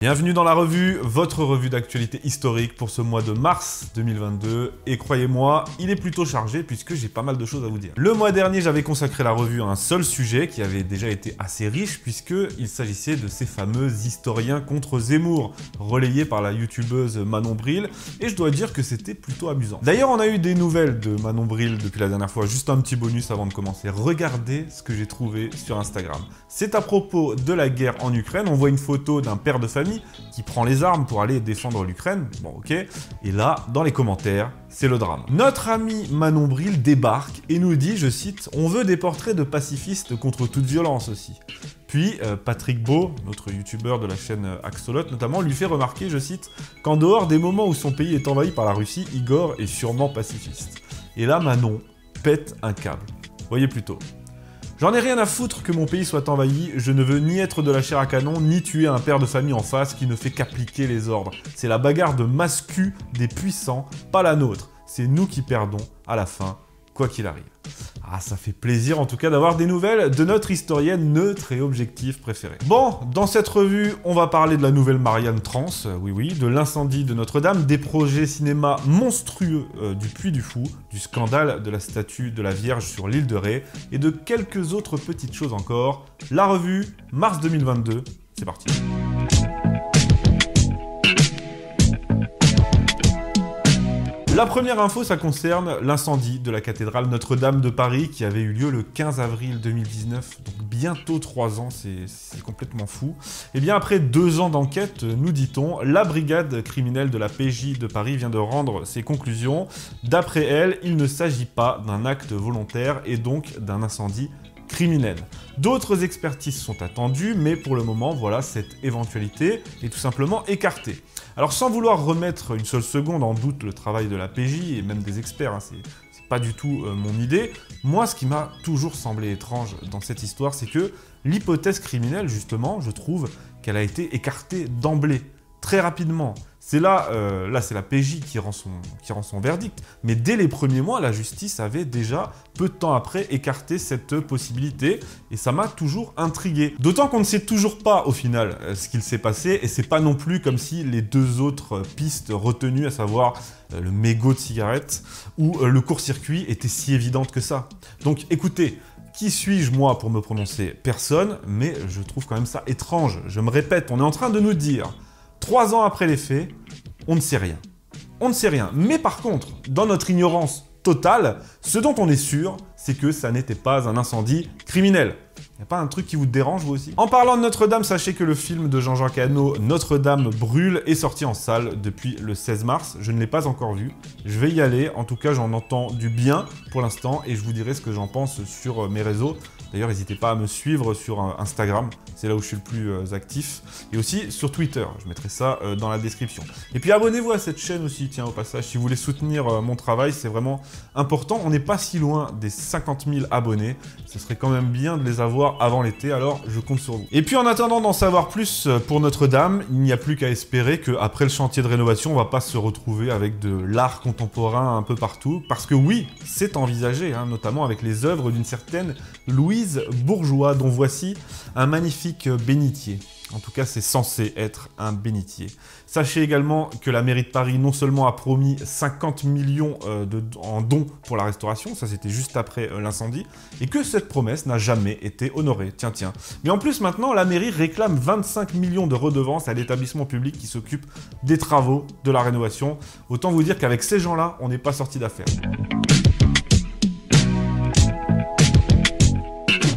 Bienvenue dans la revue, votre revue d'actualité historique pour ce mois de mars 2022. Et croyez-moi, il est plutôt chargé puisque j'ai pas mal de choses à vous dire. Le mois dernier, j'avais consacré la revue à un seul sujet qui avait déjà été assez riche puisqu'il s'agissait de ces fameux historiens contre Zemmour, relayés par la youtubeuse Manon Bril. Et je dois dire que c'était plutôt amusant. D'ailleurs, on a eu des nouvelles de Manon Bril depuis la dernière fois. Juste un petit bonus avant de commencer. Regardez ce que j'ai trouvé sur Instagram. C'est à propos de la guerre en Ukraine. On voit une photo d'un père de famille qui prend les armes pour aller défendre l'Ukraine. Bon, ok. Et là, dans les commentaires, c'est le drame. Notre ami Manon Bril débarque et nous dit, je cite, « On veut des portraits de pacifistes contre toute violence aussi ». Puis, Patrick Beau, notre youtubeur de la chaîne Axolot notamment, lui fait remarquer, je cite, « Qu'en dehors des moments où son pays est envahi par la Russie, Igor est sûrement pacifiste ». Et là, Manon pète un câble. Voyez plutôt. J'en ai rien à foutre que mon pays soit envahi, je ne veux ni être de la chair à canon, ni tuer un père de famille en face qui ne fait qu'appliquer les ordres. C'est la bagarre de masse-cul des puissants, pas la nôtre. C'est nous qui perdons à la fin, quoi qu'il arrive. Ah, ça fait plaisir en tout cas d'avoir des nouvelles de notre historienne neutre et objective préférée. Bon, dans cette revue, on va parler de la nouvelle Marianne Trans, oui, de l'incendie de Notre-Dame, des projets cinéma monstrueux du Puy du Fou, du scandale de la statue de la Vierge sur l'île de Ré, et de quelques autres petites choses encore. La revue, mars 2022, c'est parti. La première info, ça concerne l'incendie de la cathédrale Notre-Dame de Paris qui avait eu lieu le 15 avril 2019, donc bientôt 3 ans, c'est complètement fou. Et bien après 2 ans d'enquête, nous dit-on, la brigade criminelle de la PJ de Paris vient de rendre ses conclusions. D'après elle, il ne s'agit pas d'un acte volontaire et donc d'un incendie criminel. D'autres expertises sont attendues, mais pour le moment, voilà, cette éventualité est tout simplement écartée. Alors sans vouloir remettre une seule seconde en doute le travail de la PJ et même des experts, hein, c'est pas du tout mon idée, moi ce qui m'a toujours semblé étrange dans cette histoire, c'est que l'hypothèse criminelle, justement, je trouve qu'elle a été écartée d'emblée, très rapidement. C'est là, c'est la PJ qui rend son verdict. Mais dès les premiers mois, la justice avait déjà, peu de temps après, écarté cette possibilité. Et ça m'a toujours intrigué. D'autant qu'on ne sait toujours pas, au final, ce qu'il s'est passé. Et c'est pas non plus comme si les 2 autres pistes retenues, à savoir le mégot de cigarette ou le court-circuit, étaient si évidentes que ça. Donc écoutez, qui suis-je, moi, pour me prononcer? Personne, mais je trouve quand même ça étrange. Je me répète, on est en train de nous dire... 3 ans après les faits, on ne sait rien. On ne sait rien. Mais par contre, dans notre ignorance totale, ce dont on est sûr, c'est que ça n'était pas un incendie criminel. Il n'y a pas un truc qui vous dérange, vous aussi? En parlant de Notre-Dame, sachez que le film de Jean-Jacques Hano, Notre-Dame brûle, est sorti en salle depuis le 16 mars. Je ne l'ai pas encore vu. Je vais y aller. En tout cas, j'en entends du bien pour l'instant et je vous dirai ce que j'en pense sur mes réseaux. D'ailleurs, n'hésitez pas à me suivre sur Instagram, c'est là où je suis le plus actif. Et aussi sur Twitter, je mettrai ça dans la description. Et puis abonnez-vous à cette chaîne aussi, tiens, au passage, si vous voulez soutenir mon travail, c'est vraiment important. On n'est pas si loin des 50 000 abonnés. Ce serait quand même bien de les avoir avant l'été, alors je compte sur vous. Et puis en attendant d'en savoir plus pour Notre-Dame, il n'y a plus qu'à espérer qu'après le chantier de rénovation, on va pas se retrouver avec de l'art contemporain un peu partout. Parce que oui, c'est envisagé, hein, notamment avec les œuvres d'une certaine Louise Bourgeois, dont voici un magnifique bénitier. En tout cas, c'est censé être un bénitier. Sachez également que la mairie de Paris non seulement a promis 50 millions en dons pour la restauration, ça c'était juste après l'incendie, et que cette promesse n'a jamais été honorée. Tiens, tiens. Mais en plus, maintenant, la mairie réclame 25 millions de redevances à l'établissement public qui s'occupe des travaux de la rénovation. Autant vous dire qu'avec ces gens-là, on n'est pas sorti d'affaire.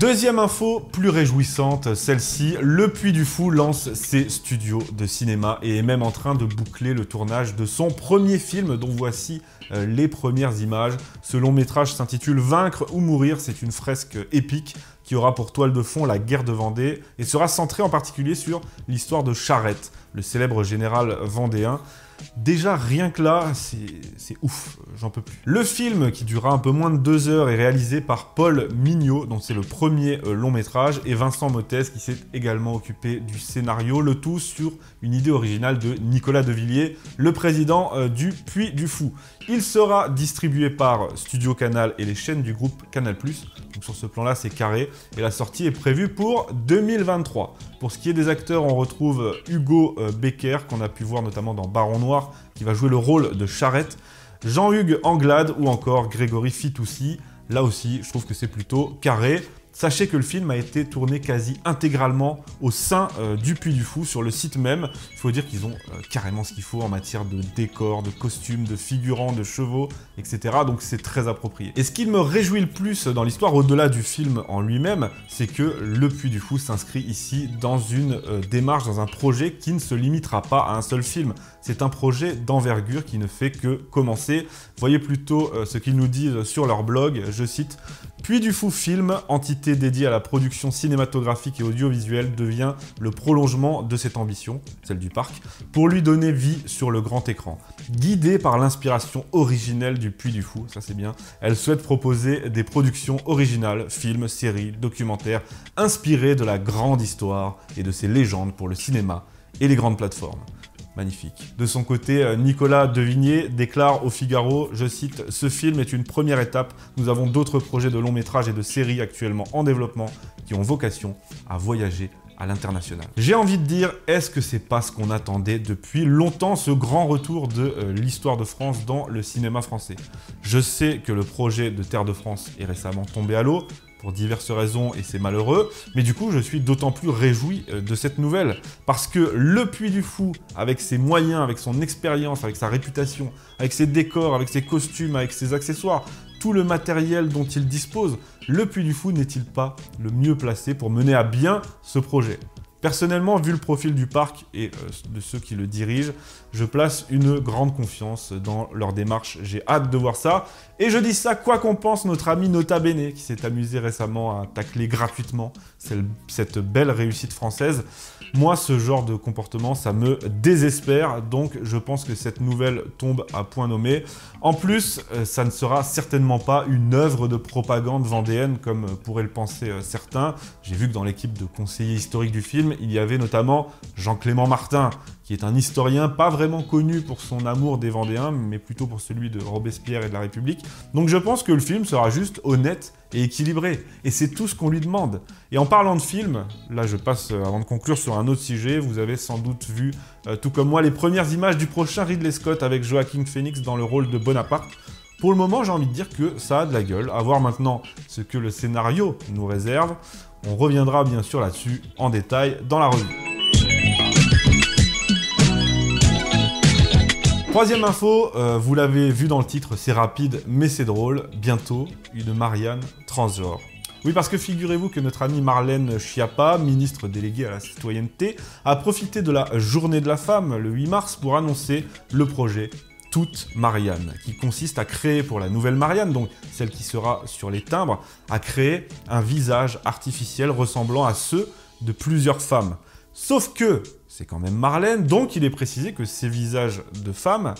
Deuxième info, plus réjouissante, celle-ci, le Puy du Fou lance ses studios de cinéma et est même en train de boucler le tournage de son premier film dont voici les premières images. Ce long métrage s'intitule « Vaincre ou mourir », c'est une fresque épique qui aura pour toile de fond la guerre de Vendée et sera centrée en particulier sur l'histoire de Charette, le célèbre général vendéen. Déjà, rien que là, c'est ouf, j'en peux plus. Le film, qui durera un peu moins de 2 heures, est réalisé par Paul Mignot, dont c'est le premier long métrage, et Vincent Mottez, qui s'est également occupé du scénario, le tout sur une idée originale de Nicolas Devilliers, le président du Puy du Fou. Il sera distribué par Studio Canal et les chaînes du groupe Canal+. Donc sur ce plan-là, c'est carré, et la sortie est prévue pour 2023. Pour ce qui est des acteurs, on retrouve Hugo Becker, qu'on a pu voir notamment dans Baron Noir, qui va jouer le rôle de Charette, Jean-Hugues Anglade ou encore Grégory Fitoussi. Là aussi, je trouve que c'est plutôt carré. Sachez que le film a été tourné quasi intégralement au sein du Puy du Fou, sur le site même. Il faut dire qu'ils ont carrément ce qu'il faut en matière de décors, de costumes, de figurants, de chevaux, etc. Donc c'est très approprié. Et ce qui me réjouit le plus dans l'histoire, au-delà du film en lui-même, c'est que le Puy du Fou s'inscrit ici dans une démarche, dans un projet qui ne se limitera pas à un seul film. C'est un projet d'envergure qui ne fait que commencer. Voyez plutôt ce qu'ils nous disent sur leur blog, je cite: Puy du Fou Film, entité dédiée à la production cinématographique et audiovisuelle, devient le prolongement de cette ambition, celle du parc, pour lui donner vie sur le grand écran. Guidée par l'inspiration originelle du Puy du Fou, ça c'est bien, elle souhaite proposer des productions originales, films, séries, documentaires, inspirées de la grande histoire et de ses légendes pour le cinéma et les grandes plateformes. Magnifique. De son côté, Nicolas Devilliers déclare au Figaro, je cite, « Ce film est une première étape. Nous avons d'autres projets de long métrage et de séries actuellement en développement qui ont vocation à voyager à l'international. » J'ai envie de dire, est-ce que c'est pas ce qu'on attendait depuis longtemps, ce grand retour de l'histoire de France dans le cinéma français? Je sais que le projet de Terre de France est récemment tombé à l'eau, pour diverses raisons, et c'est malheureux, mais du coup je suis d'autant plus réjoui de cette nouvelle, parce que le Puy du Fou, avec ses moyens, avec son expérience, avec sa réputation, avec ses décors, avec ses costumes, avec ses accessoires, tout le matériel dont il dispose, le Puy du Fou n'est-il pas le mieux placé pour mener à bien ce projet? Personnellement, vu le profil du parc et de ceux qui le dirigent, je place une grande confiance dans leur démarche. J'ai hâte de voir ça. Et je dis ça quoi qu'on pense notre ami Nota Bene, qui s'est amusé récemment à tacler gratuitement cette belle réussite française. Moi, ce genre de comportement, ça me désespère. Donc, je pense que cette nouvelle tombe à point nommé. En plus, ça ne sera certainement pas une œuvre de propagande vendéenne, comme pourraient le penser certains. J'ai vu que dans l'équipe de conseillers historiques du film, il y avait notamment Jean-Clément Martin, qui est un historien pas vraiment connu pour son amour des Vendéens, mais plutôt pour celui de Robespierre et de la République. Donc je pense que le film sera juste honnête et équilibré. Et c'est tout ce qu'on lui demande. Et en parlant de film, là je passe avant de conclure sur un autre sujet, vous avez sans doute vu, tout comme moi, les premières images du prochain Ridley Scott avec Joaquin Phoenix dans le rôle de Bonaparte. Pour le moment, j'ai envie de dire que ça a de la gueule. À voir maintenant ce que le scénario nous réserve. On reviendra bien sûr là-dessus en détail dans la revue. Troisième info, vous l'avez vu dans le titre, c'est rapide mais c'est drôle. Bientôt, une Marianne transgenre. Oui, parce que figurez-vous que notre amie Marlène Schiappa, ministre déléguée à la citoyenneté, a profité de la Journée de la femme, le 8 mars, pour annoncer le projet Toute Marianne, qui consiste à créer pour la nouvelle Marianne, donc celle qui sera sur les timbres, à créer un visage artificiel ressemblant à ceux de plusieurs femmes. Sauf que c'est quand même Marlène, donc il est précisé que ces visages de femmes,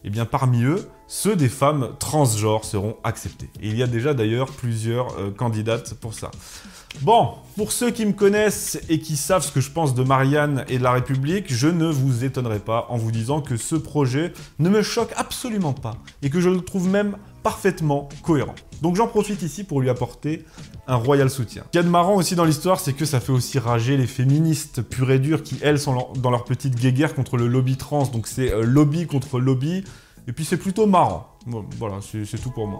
eh bien parmi eux, ceux des femmes transgenres seront acceptés. Et il y a déjà d'ailleurs plusieurs candidates pour ça. Bon, pour ceux qui me connaissent et qui savent ce que je pense de Marianne et de la République, je ne vous étonnerai pas en vous disant que ce projet ne me choque absolument pas et que je le trouve même parfaitement cohérent. Donc j'en profite ici pour lui apporter un royal soutien. Ce qu'il y a de marrant aussi dans l'histoire, c'est que ça fait aussi rager les féministes pures et dures qui, elles, sont dans leur petite guéguerre contre le lobby trans. Donc c'est lobby contre lobby. Et puis c'est plutôt marrant. Bon, voilà, c'est tout pour moi.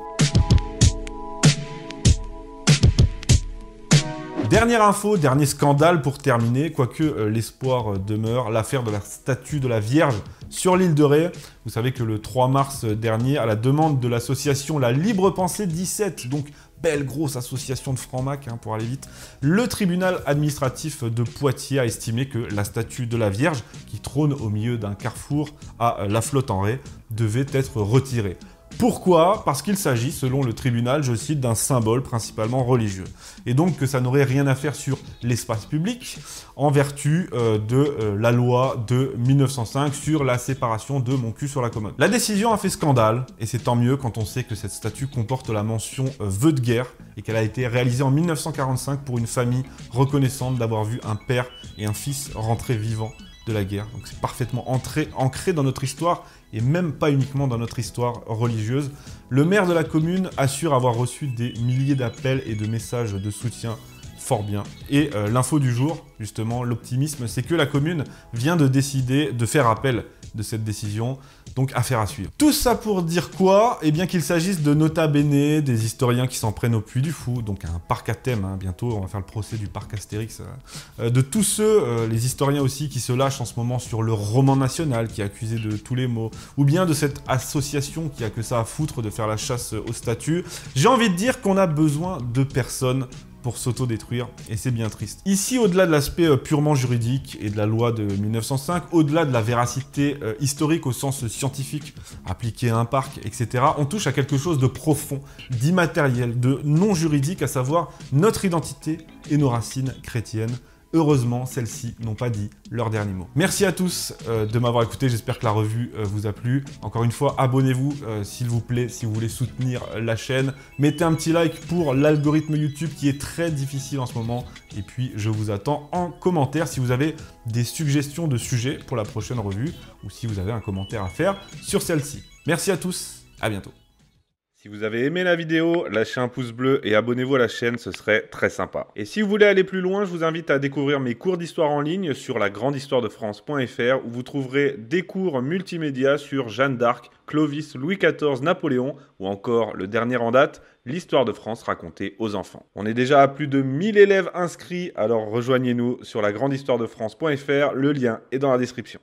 Dernière info, dernier scandale pour terminer, quoique l'espoir demeure, l'affaire de la statue de la Vierge sur l'île de Ré. Vous savez que le 3 mars dernier, à la demande de l'association La Libre Pensée 17, donc belle grosse association de francs-mac pour aller vite, le tribunal administratif de Poitiers a estimé que la statue de la Vierge, qui trône au milieu d'un carrefour à La Flotte-en-Ré, devait être retirée. Pourquoi? Parce qu'il s'agit, selon le tribunal, je cite, d'un symbole principalement religieux. Et donc que ça n'aurait rien à faire sur l'espace public, en vertu de la loi de 1905 sur la séparation de mon cul sur la commode. La décision a fait scandale, et c'est tant mieux quand on sait que cette statue comporte la mention vœu de guerre, et qu'elle a été réalisée en 1945 pour une famille reconnaissante d'avoir vu un père et un fils rentrer vivants de la guerre. Donc c'est parfaitement ancré dans notre histoire, et même pas uniquement dans notre histoire religieuse. Le maire de la commune assure avoir reçu des milliers d'appels et de messages de soutien, fort bien. Et l'info du jour, justement, l'optimisme, c'est que la commune vient de décider de faire appel de cette décision, donc affaire à suivre. Tout ça pour dire quoi? Eh bien qu'il s'agisse de nota bene, des historiens qui s'en prennent au Puy du Fou, donc un parc à thème, hein, bientôt on va faire le procès du parc Astérix, de tous ceux, les historiens aussi, qui se lâchent en ce moment sur le roman national, qui est accusé de tous les maux, ou bien de cette association qui a que ça à foutre de faire la chasse aux statues. J'ai envie de dire qu'on a besoin de personnes pour s'auto-détruire, et c'est bien triste. Ici, au-delà de l'aspect purement juridique et de la loi de 1905, au-delà de la véracité historique au sens scientifique, appliquée à un parc, etc., on touche à quelque chose de profond, d'immatériel, de non juridique, à savoir notre identité et nos racines chrétiennes. Heureusement, celles-ci n'ont pas dit leur dernier mot. Merci à tous de m'avoir écouté, j'espère que la revue vous a plu. Encore une fois, abonnez-vous s'il vous plaît, si vous voulez soutenir la chaîne. Mettez un petit like pour l'algorithme YouTube qui est très difficile en ce moment. Et puis, je vous attends en commentaire si vous avez des suggestions de sujets pour la prochaine revue ou si vous avez un commentaire à faire sur celle-ci. Merci à tous, à bientôt. Si vous avez aimé la vidéo, lâchez un pouce bleu et abonnez-vous à la chaîne, ce serait très sympa. Et si vous voulez aller plus loin, je vous invite à découvrir mes cours d'histoire en ligne sur lagrandehistoiredefrance.fr où vous trouverez des cours multimédia sur Jeanne d'Arc, Clovis, Louis XIV, Napoléon ou encore le dernier en date, l'histoire de France racontée aux enfants. On est déjà à plus de 1000 élèves inscrits, alors rejoignez-nous sur lagrandehistoiredefrance.fr, le lien est dans la description.